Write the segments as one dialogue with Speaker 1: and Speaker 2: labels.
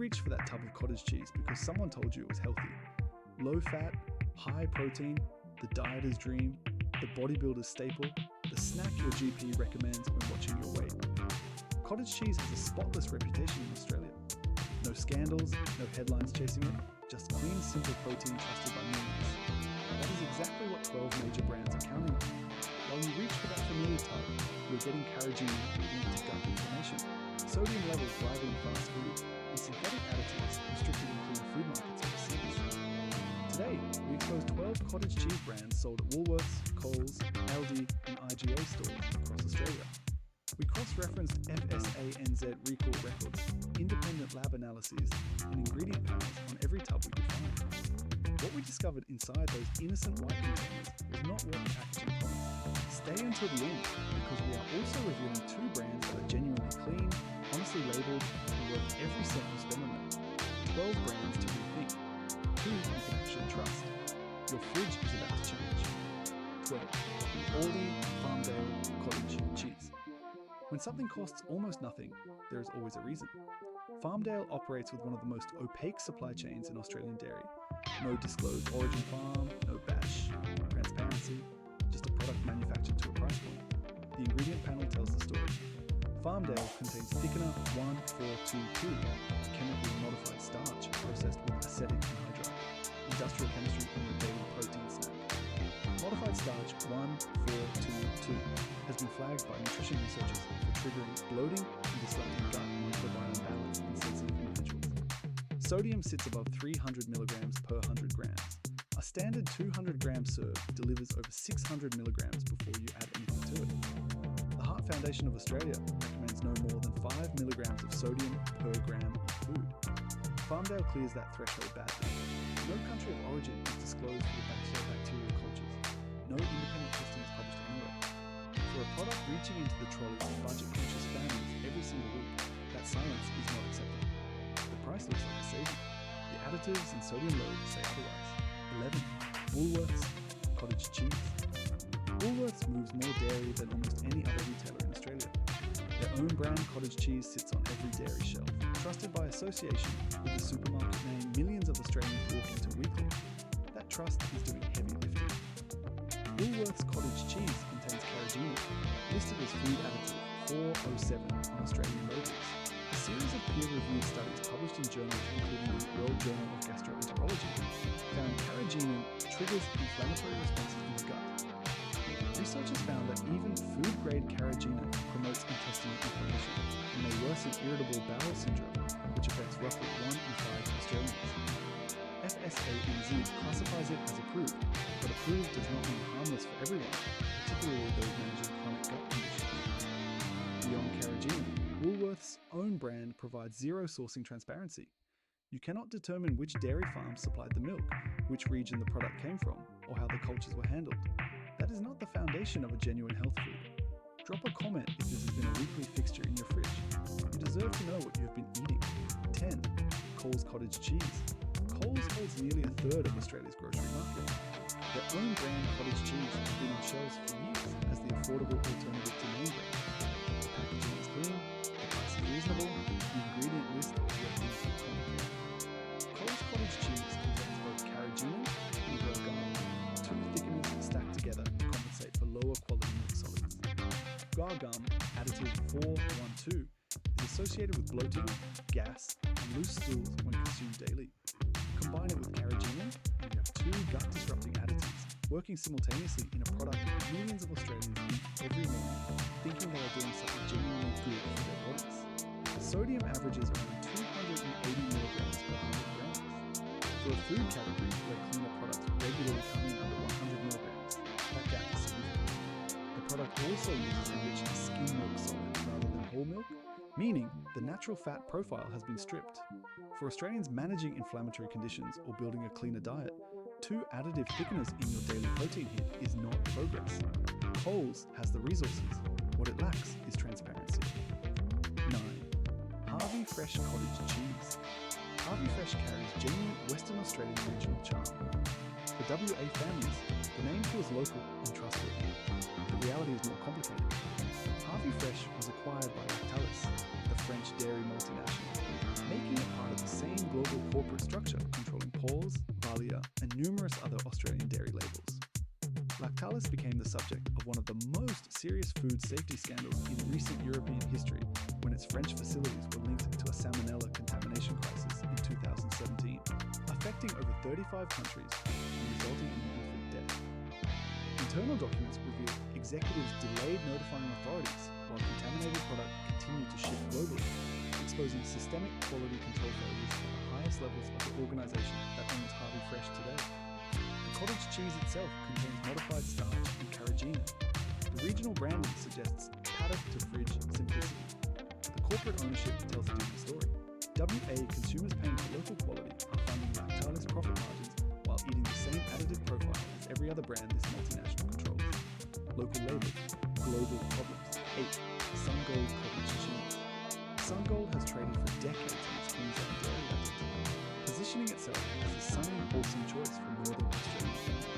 Speaker 1: reached for that tub of cottage cheese because someone told you it was healthy. Low fat, high protein, the dieter's dream, the bodybuilder's staple, the snack your GP recommends when watching your weight. Cottage cheese has a spotless reputation in Australia. No scandals, no headlines chasing it, just clean, simple protein trusted by millions. That is exactly what 12 major brands are counting on. While you reach for that familiar tub, you're getting carrageenan linked to gut inflammation, sodium levels rivaling fast food, and synthetic additives restricted in clean food markets overseas. Today, we expose 12 cottage cheese brands sold at Woolworths, Coles, ALDI, and IGA stores across Australia. We cross-referenced FSANZ recall records, independent lab analyses, and ingredient panels on every tub we could find. What we discovered inside those innocent white containers was not what the packaging promised. Stay until the end, because we are also reviewing 2 brands that are genuinely clean, honestly labelled, and worth every cent you spend on them. 12 brands to rethink. 2 you can actually trust. Your fridge is about to change. 12. ALDI, Farmdale, Cottage cheese. When something costs almost nothing, there is always a reason. Farmdale operates with one of the most opaque supply chains in Australian dairy. No disclosed origin farm, no batch transparency, just a product manufactured to a price point. The ingredient panel tells the story. Farmdale contains thickener 1422, a chemically modified starch processed with acetic anhydride, industrial chemistry in your daily protein snack. Modified starch 1422 has been flagged by nutrition researchers for triggering bloating and disrupting gut microbiome balance in sensitive individuals. Sodium sits above 300 milligrams per 100 grams. A standard 200-gram serve delivers over 600 milligrams before you add anything to it. The Heart Foundation of Australia recommends no more than 5 milligrams of sodium per gram of food. Farmdale clears that threshold badly. No country of origin is disclosed for the bacterial cultures. No independent testing is published anywhere. For a product reaching into the trolleys of budget-conscious families every single week, that silence is not acceptable. The price looks like a saving. The additives and sodium load say otherwise. 11. Woolworths cottage cheese. Woolworths moves more dairy than almost any other retailer in Australia. Their own brand cottage cheese sits on every dairy shelf, trusted by association with the supermarket name millions of Australians walk into weekly. That trust is doing heavy lifting. Woolworths cottage cheese contains carrageenan, listed as food additive 407 on Australian labels. A series of peer-reviewed studies published in journals including the World Journal of Gastroenterology found carrageenan triggers inflammatory responses in the gut. Researchers found that even food-grade carrageenan promotes intestinal inflammation and may worsen irritable bowel syndrome, which affects roughly 1 in 5 Australians. FSANZ classifies it as approved, but approved does not mean harmless for everyone, particularly those managing chronic gut conditions. Beyond carrageenan, Woolworths' own brand provides zero sourcing transparency. You cannot determine which dairy farm supplied the milk, which region the product came from, or how the cultures were handled. That is not the foundation of a genuine health food. Drop a comment if this has been a weekly fixture in your fridge. You deserve to know what you have been eating. 10. Coles cottage cheese. Coles holds nearly a third of Australia's grocery market. Their own brand cottage cheese has been on shelves for years as the affordable alternative to name brand. The packaging is clean, the price is reasonable, the ingredient list is where things get complicated. Coles cottage cheese contains both carrageenan and guar, 2 thickeners stacked together to compensate for lower quality milk solids. Guar gum, additive 412, is associated with bloating, gas, and loose stools when consumed daily. Combine it with carrageenan, and you have 2 gut-disrupting additives working simultaneously in a product that millions of Australians eat every morning, thinking they are doing something genuinely good for their bodies. The sodium averages around 280 milligrams per 100 grams. For a food category where cleaner products regularly come in under 100 milligrams, that gap is significant. The product also uses enriched skim milk solid rather than whole milk, meaning the natural fat profile has been stripped. For Australians managing inflammatory conditions or building a cleaner diet, 2 additive thickeners in your daily protein hit is not progress. Coles has the resources. What it lacks is transparency. 9. Harvey Fresh cottage cheese. Harvey Fresh carries genuine Western Australian regional charm. For WA families, the name feels local and trustworthy. The reality is more complicated. Harvey Fresh was acquired by Lactalis, the French dairy multinational, making it part of the Valia, and numerous other Australian dairy labels. Lactalis became the subject of one of the most serious food safety scandals in recent European history when its French facilities were linked to a salmonella contamination crisis in 2017, affecting over 35 countries and resulting in an infant death. Internal documents reveal executives delayed notifying authorities while contaminated product continued to ship globally, exposing systemic quality control failures at the highest levels of the organisation that owns Harvey Fresh today. The cottage cheese itself contains modified starch and carrageenan. The regional branding suggests paddock to fridge simplicity. The corporate ownership tells a different story. WA consumers paying for local quality are funding Lactalis profit margins while eating the same additive profile as every other brand this multinational controls. Local label, global problems. 8. Sungold cottage cheese. Sungold has traded for decades on its Queensland dairy identity, positioning itself as a sunny, wholesome choice for northern Australian families.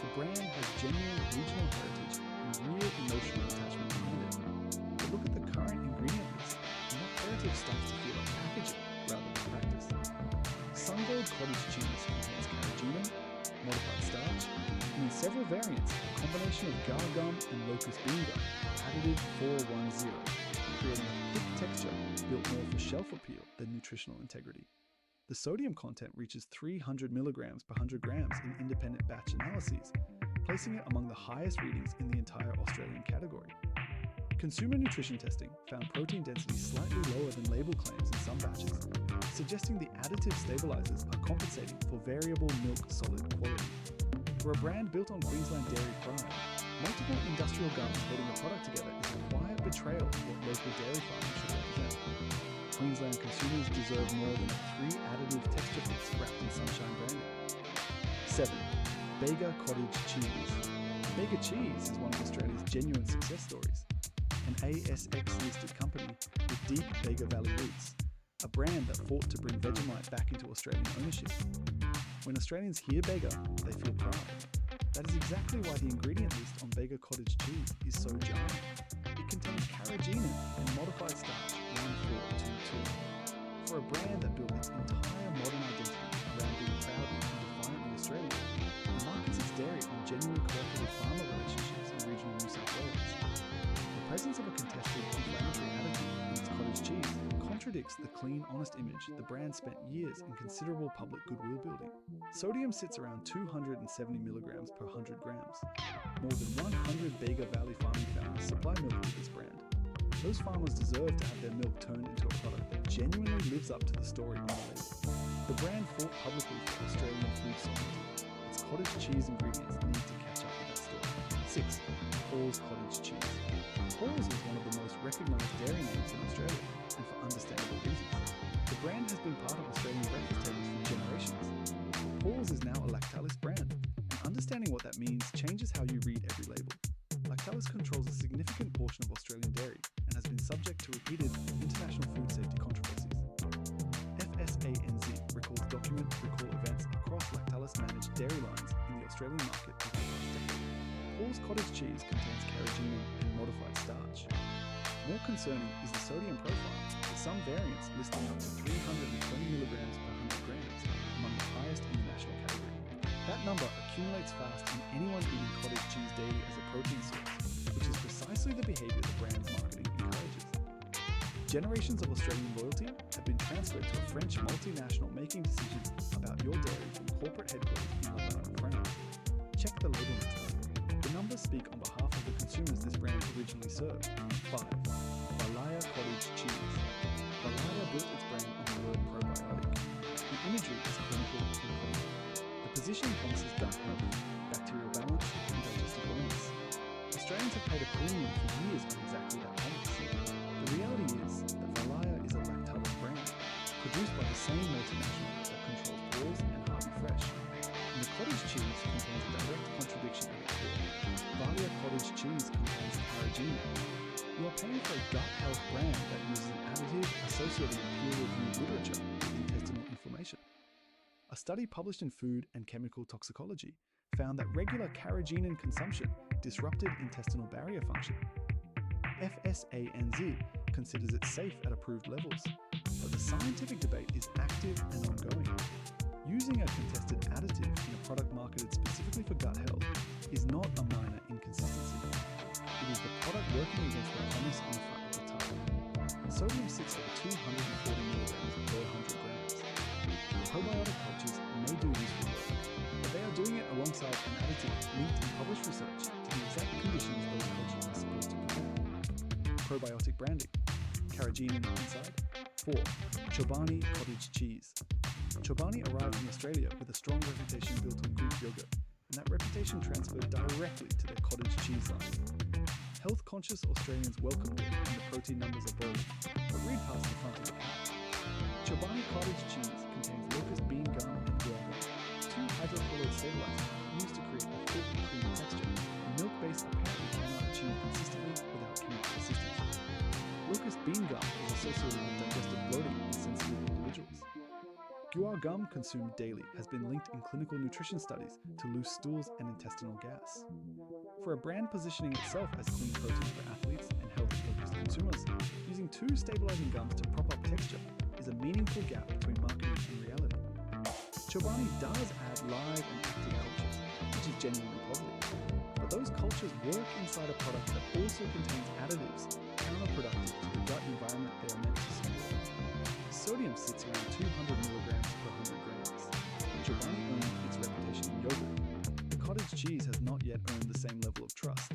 Speaker 1: The brand has genuine regional heritage and real emotional attachment behind it. But look at the current ingredient list, and that heritage starts to feel like packaging rather than practice. Sungold cottage cheese contains carrageenan, modified starch, and in several variants, a combination of guar gum and locust bean gum, additive 410, creating a thick texture built more for shelf appeal than nutritional integrity. The sodium content reaches 300 milligrams per 100 grams in independent batch analyses, placing it among the highest readings in the entire Australian category. Consumer nutrition testing found protein density slightly lower than label claims in some batches, suggesting the additive stabilizers are compensating for variable milk solid quality. For a brand built on Queensland dairy pride, multiple industrial gums holding a product together is a quiet betrayal of what local dairy farming should represent. Queensland consumers deserve more than 3 additive texture fits wrapped in sunshine branding. 7. Bega Cottage Cheese. Bega Cheese is one of Australia's genuine success stories. An ASX-listed company with deep Bega Valley roots, a brand that fought to bring Vegemite back into Australian ownership. When Australians hear Bega, they feel pride. That is exactly why the ingredient list on Bega Cottage Cheese is so jarring. It contains carrageenan and modified starch 1422. For a brand that built its entire modern identity around being proudly and defiantly Australian, it markets its dairy on genuine cooperative farmer relationships in regional New South Wales. The presence of a contested inflammatory additive in its cottage cheese contradicts the clean, honest image the brand spent years in considerable public goodwill building. Sodium sits around 270 milligrams per 100 grams. More than 100 Bega Valley farming families supply milk to this brand. Those farmers deserve to have their milk turned into a product that genuinely lives up to the story on the label. The brand fought publicly for Australian food sovereignty. Its cottage cheese ingredients need to catch up with that story. 6. Paul's Cottage Cheese. Paul's is one of the most recognised dairy names in Australia, and for understandable reasons. The brand has been part of Australian breakfast tables for generations. Paul's is now a Lactalis brand, and understanding what that means changes how you read every label. Lactalis controls a significant portion of Australian dairy and has been subject to repeated international food safety controversies. FSANZ recalls document recall events across Lactalis-managed dairy lines in the Australian market over the past decade. Paul's cottage cheese contains carrageenan and modified starch. More concerning is the sodium profile, with some variants listing up to 320 milligrams per 100 grams, among the highest in the national category. That number accumulates fast in anyone eating cottage cheese daily as a protein source, which is precisely the behaviour the brand's marketing encourages. Generations of Australian loyalty have been transferred to a French multinational making decisions about your dairy from corporate headquarters in Laverne, France. Check the label next time. The numbers speak on behalf of the consumers this brand originally served. 5. Bulla Cottage Cheese. Bulla built its brand on the word probiotic. The imagery is clinical and common. The position promises gut health, bacterial balance, and digestive wellness. Australians have paid a premium for years on exactly that promise. The reality is that Bulla is a Lactalis brand, produced by the same multinational that controls Paul's and Harvey Fresh. And the cottage cheese contains a direct contradiction at its core. Valia Cottage Cheese contains carrageenan. You are paying for a gut health brand that uses an additive associated with peer-reviewed literature with intestinal inflammation. A study published in Food and Chemical Toxicology found that regular carrageenan consumption disrupted intestinal barrier function. FSANZ considers it safe at approved levels, but the scientific debate is active and ongoing. Use Using a contested additive in a product marketed specifically for gut health is not a minor inconsistency. It is the product working against the promise on the front of the tub. Sodium sits over 240 milligrams per 100 grams. Probiotic cultures may do useful work, but they are doing it alongside an additive linked in published research to the exact conditions those cultures are supposed to prevent. Probiotic branding. Carrageenan inside. 4. Chobani cottage cheese. Chobani arrived in Australia with a strong reputation built on Greek yogurt, and that reputation transferred directly to their cottage cheese line. Health-conscious Australians welcomed it and the protein numbers are bold, but read past the front of the pack. Chobani cottage cheese contains locust bean gum and guar gum, two hydrocolloid stabilisers used to create a thick, creamy texture. The milk base apparently cannot achieve consistently without chemical assistance. Locust bean gum is associated with digestive bloating in sensitive individuals. Guar gum consumed daily has been linked in clinical nutrition studies to loose stools and intestinal gas. For a brand positioning itself as clean protein for athletes and health-focused consumers, using two stabilising gums to prop up texture is a meaningful gap between marketing and reality. Chobani does add live and active cultures, which is genuinely positive. But those cultures work inside a product that also contains additives counterproductive to the gut environment they are meant to support. Sodium sits around 200 milligrams per 100 grams. Chobani earned its reputation in yogurt. The cottage cheese has not yet earned the same level of trust.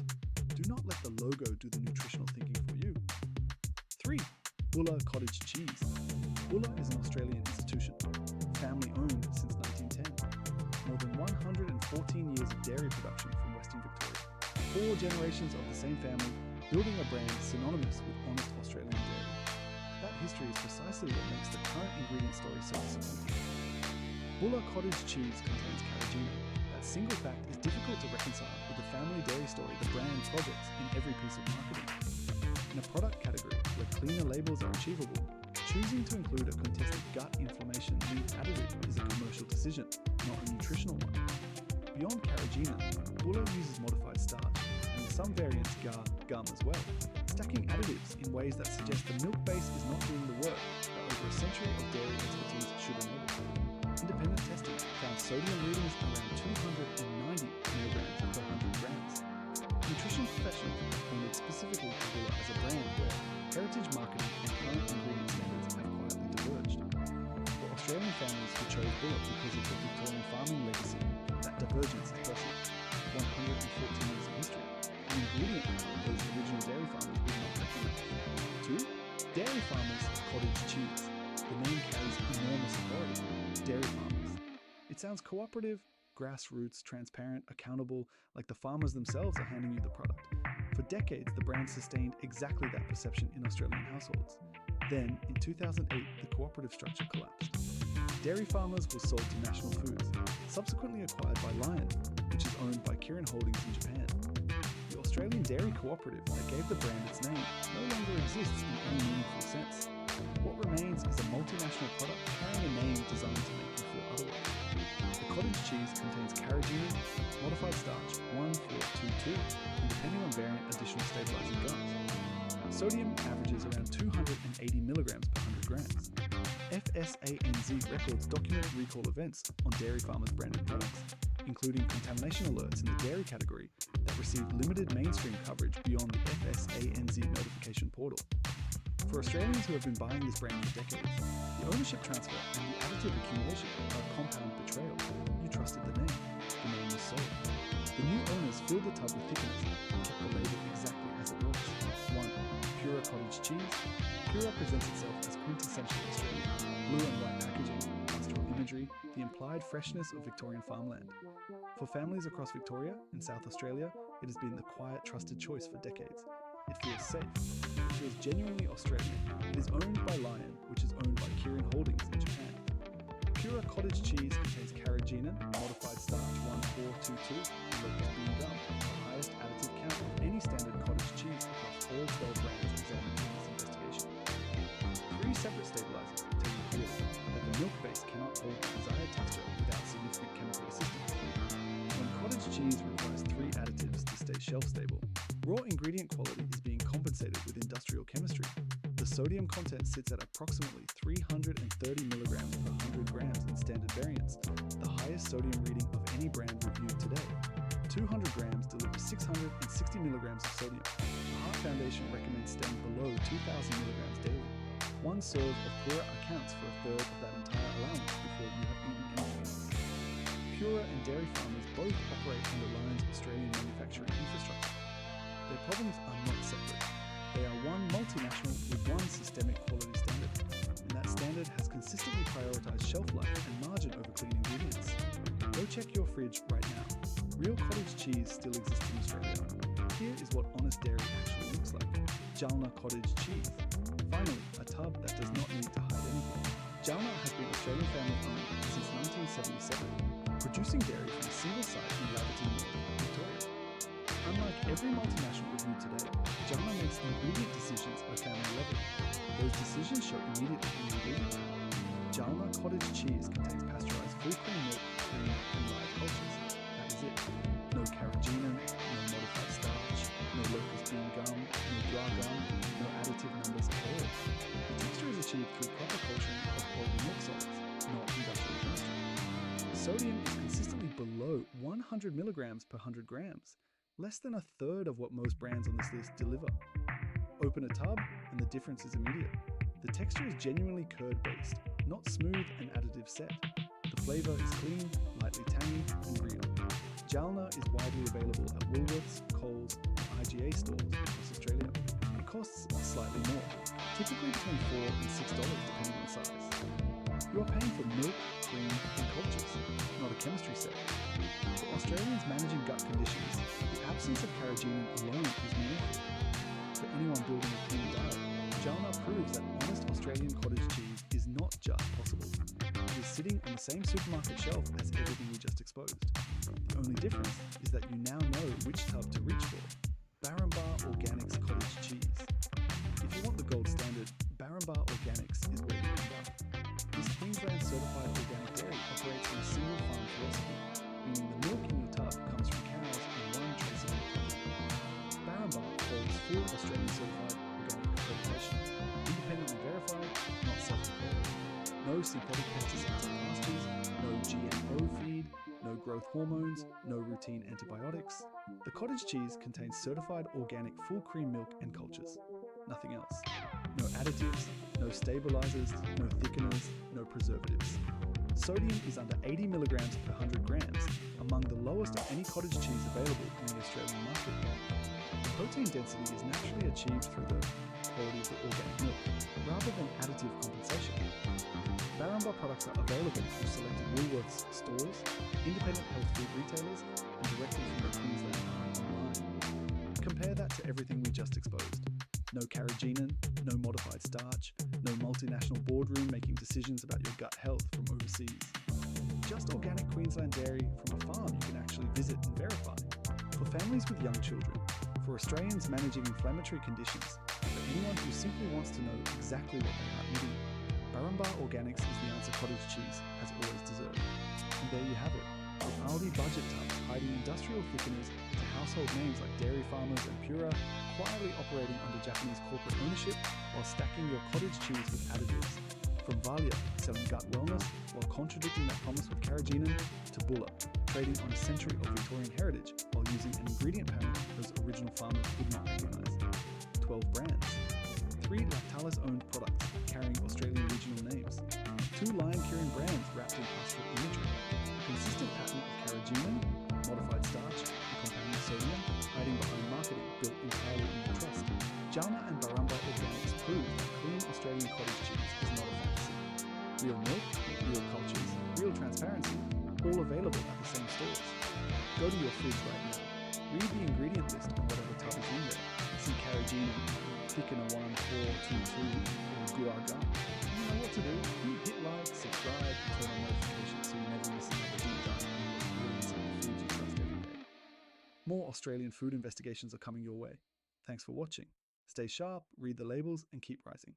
Speaker 1: Do not let the logo do the nutritional thinking for you. 3. Bulla cottage cheese. Bulla is an Australian institution, family-owned since 1910. More than 114 years of dairy production from Western Victoria. 4 generations of the same family, building a brand synonymous with honest Australian dairy. That history is precisely what makes the current ingredient story so disappointing. Bulla cottage cheese contains carrageenan. That single fact is difficult to reconcile with the family dairy story the brand projects in every piece of marketing. In a product category where cleaner labels are achievable, choosing to include a contested gut inflammation-linked additive is a commercial decision, not a nutritional one. Beyond carrageenan, Bulla uses modified starch, and in some variants gum as well, stacking additives in ways that suggest the milk base is not doing the work that over a century of dairy expertise should enable. Independent testing found sodium readings around 290 milligrams per 100 grams. Nutrition professionals pointed specifically to Bulla as a brand where heritage marketing and current ingredient standards have quietly diverged. For Australian families who chose Bulla because of the Victorian farming legacy, that divergence is possible. 114 years of history, an ingredient those original dairy farmers would not recognise. 2. Dairy farmers' cottage cheese. The name carries enormous authority. Dairy farmers. It sounds cooperative, grassroots, transparent, accountable, like the farmers themselves are handing you the product. For decades, the brand sustained exactly that perception in Australian households. Then, in 2008, the cooperative structure collapsed. Dairy farmers were sold to National Foods, subsequently acquired by Lion, which is owned by Kirin Holdings in Japan. The Australian dairy cooperative that gave the brand its name no longer exists in any meaningful sense. What remains is a multinational product carrying a name designed to make you feel otherwise. The cottage cheese contains carrageenan, modified starch 1422, and depending on variant, additional stabilising gums. Sodium averages around 280 milligrams per 100 grams. FSANZ records document recall events on dairy farmers' branded products, including contamination alerts in the dairy category that received limited mainstream coverage beyond the FSANZ notification portal. For Australians who have been buying this brand for decades, the ownership transfer and the additive accumulation are a compound betrayal. You trusted the name was sold. The new owners filled the tub with thickeners and kept the label exactly as it was. 1. Pura cottage cheese. Pura presents itself as quintessentially Australian. Blue and white packaging, pastoral imagery, the implied freshness of Victorian farmland. For families across Victoria and South Australia, it has been the quiet, trusted choice for decades. It feels safe. It feels genuinely Australian. It is owned by Lion, which is owned by Kirin Holdings in Japan. Pura cottage cheese contains carrageenan, modified starch 1422, and locust bean gum, the highest additive count of any standard cottage cheese across all 12 brands examined in this investigation. 3 separate stabilisers tell you clearly that the milk base cannot hold the desired texture without significant chemical assistance. When cottage cheese requires 3 additives to stay shelf-stable, raw ingredient quality is being compensated with industrial chemistry. The sodium content sits at approximately 330 milligrams per 100 grams in standard variants, highest sodium reading of any brand reviewed today. 200 grams delivers 660 milligrams of sodium. The Heart Foundation recommends staying below 2,000 milligrams daily. One serve of Pura accounts for a third of that entire allowance before you have eaten anything else. Pura and dairy farmers both operate under Lion's Australian manufacturing infrastructure. Their problems are not separate. They are one multinational with one systemic quality standard, and that standard has consistently prioritised shelf life and margin over clean ingredients. Go check your fridge right now. Real cottage cheese still exists in Australia. Here is what honest dairy actually looks like. Jalna cottage cheese. Finally, a tub that does not need to hide anything. Jalna has been Australian family owned since 1977, producing dairy from a single site in Laverton, Victoria. Unlike every multinational reviewed today, Jalna makes ingredient decisions at a family level. Those decisions show immediately in the ingredient panel. Jalna cottage cheese contains pasteurised full cream milk, cream, and live cultures. That is it. No carrageenan, no modified starch, no locust bean gum, no guar gum, no additive numbers at all. The texture is achieved through proper culturing of quality milk solids, not industrial chemistry. Sodium is consistently below 100 milligrams per 100 grams, less than a third of what most brands on this list deliver. Open a tub and the difference is immediate. The texture is genuinely curd-based, not smooth and additive set. The flavour is clean, lightly tangy, and real. Jalna is widely available at Woolworths, Coles, and IGA stores across Australia. It costs slightly more, typically between $4 and $6 depending on size. You are paying for milk, cream, and cultures, not a chemistry set. For Australians managing gut conditions, the absence of carrageenan alone is meaningful. For anyone building a clean diet, Jalna proves that honest Australian cottage cheese is not just possible. It is sitting on the same supermarket shelf as everything we just exposed. The only difference is that you now know which tub to reach for. Barumba Organics Cottage Cheese. If you want the gold standard, Barumba Organics is where you end up. This Queensland certified organic dairy operates on a single farm philosophy, meaning the milk in your tub comes from cows in one traceable country. Barumba holds full Australian certified organic accreditation, independently verified, not self-declared. No synthetic pesticides in pastures, no GMO feed, no growth hormones, no routine antibiotics. The cottage cheese contains certified organic full cream milk and cultures. Nothing else. No additives, no stabilisers, no thickeners, no preservatives. Sodium is under 80 milligrams per 100 grams, among the lowest of any cottage cheese available in the Australian market. The protein density is naturally achieved through the quality of the organic milk, rather than additive compensation. Barumba products are available through selected Woolworths stores, independent health food retailers, and directly from the Queensland farm online. Compare that to everything we just exposed. No carrageenan, no modified starch, no multinational boardroom making decisions about your gut health from overseas. Just organic Queensland dairy from a farm you can actually visit and verify. For families with young children, for Australians managing inflammatory conditions, for anyone who simply wants to know exactly what they are eating, Barumba Organics is the answer cottage cheese has always deserved. And there you have it, with ALDI budget tubs hiding industrial thickeners to household names like dairy farmers and Pura, quietly operating under Japanese corporate ownership while stacking your cottage cheese with additives. From Valia, selling gut wellness while contradicting that promise with carrageenan, to Bulla, trading on a century of Victorian heritage while using an ingredient panel those original farmers would not recognise. 12 brands. 3 Lactalis-owned products carrying Australian regional names. 2 lion-curing brands wrapped in pastoral imagery. A consistent pattern of carrageenan, modified starch, and compounded sodium hiding behind marketing built entirely on trust. Jalna and Barumba Organics prove that clean Australian cottage cheese is not a fantasy. Real milk, real cultures, real transparency, all available at the same stores. Go to your fridge right now. Read the ingredient list on whatever tub is in there. See carrageenan, thickener 1422, or guar gum. You know what to do. Hit like, subscribe, and turn on notifications so you never miss another deep dive on what's really inside the foods you trust every day. More Australian food investigations are coming your way. Thanks for watching. Stay sharp, read the labels, and keep rising.